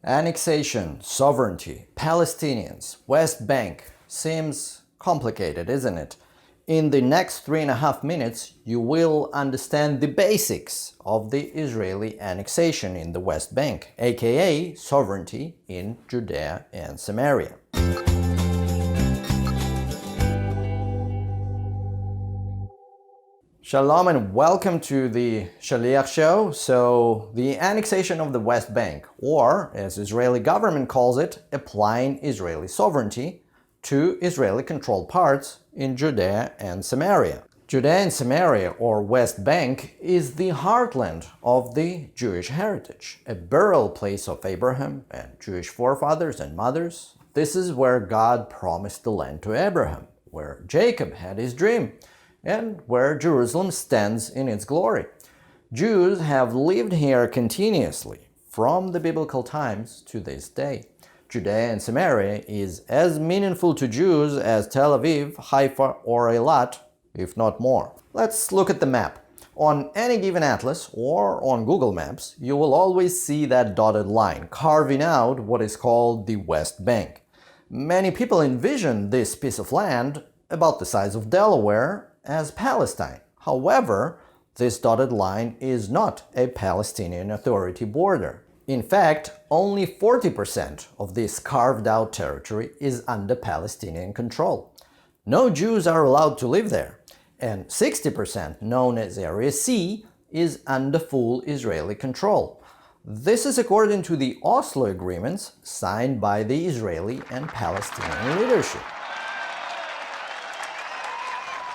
Annexation, sovereignty, Palestinians, West Bank. Seems complicated, isn't it? In the next 3.5 minutes, you will understand the basics of the Israeli annexation in the West Bank, aka sovereignty in Judea and Samaria. Shalom and welcome to the Shaliach show. So, the annexation of the West Bank, or as Israeli government calls it, applying Israeli sovereignty to Israeli-controlled parts in Judea and Samaria. Judea and Samaria, or West Bank, is the heartland of the Jewish heritage, a burial place of Abraham and Jewish forefathers and mothers. This is where God promised the land to Abraham, where Jacob had his dream, and where Jerusalem stands in its glory. Jews have lived here continuously, from the biblical times to this day. Judea and Samaria is as meaningful to Jews as Tel Aviv, Haifa, or Eilat, if not more. Let's look at the map. On any given atlas or on Google Maps, you will always see that dotted line carving out what is called the West Bank. Many people envision this piece of land, about the size of Delaware, as Palestine. However, this dotted line is not a Palestinian Authority border. In fact, only 40% of this carved-out territory is under Palestinian control. No Jews are allowed to live there, and 60%, known as Area C, is under full Israeli control. This is according to the Oslo Agreements signed by the Israeli and Palestinian leadership.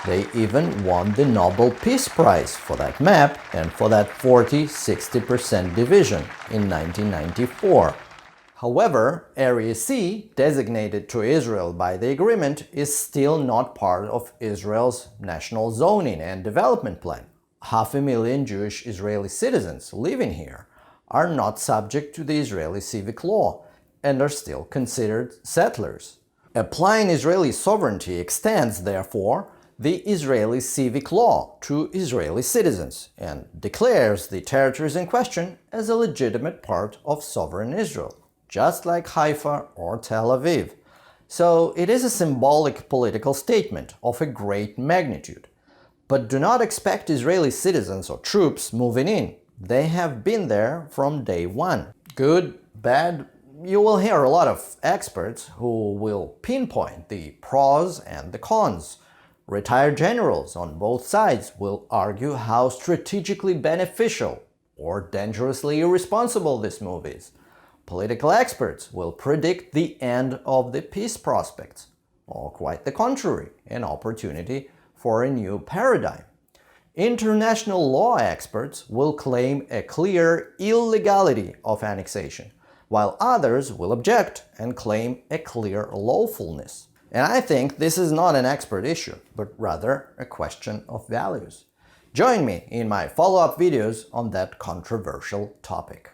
They even won the Nobel Peace Prize for that map and for that 40-60% division in 1994. However, Area C, designated to Israel by the agreement, is still not part of Israel's national zoning and development plan. 500,000 Jewish Israeli citizens living here are not subject to the Israeli civic law and are still considered settlers. Applying Israeli sovereignty extends, therefore, the Israeli civic law to Israeli citizens and declares the territories in question as a legitimate part of sovereign Israel, just like Haifa or Tel Aviv. So it is a symbolic political statement of a great magnitude. But do not expect Israeli citizens or troops moving in. They have been there from day one. Good, bad, you will hear a lot of experts who will pinpoint the pros and the cons. Retired generals on both sides will argue how strategically beneficial or dangerously irresponsible this move is. Political experts will predict the end of the peace prospects, or quite the contrary, an opportunity for a new paradigm. International law experts will claim a clear illegality of annexation, while others will object and claim a clear lawfulness. And I think this is not an expert issue, but rather a question of values. Join me in my follow-up videos on that controversial topic.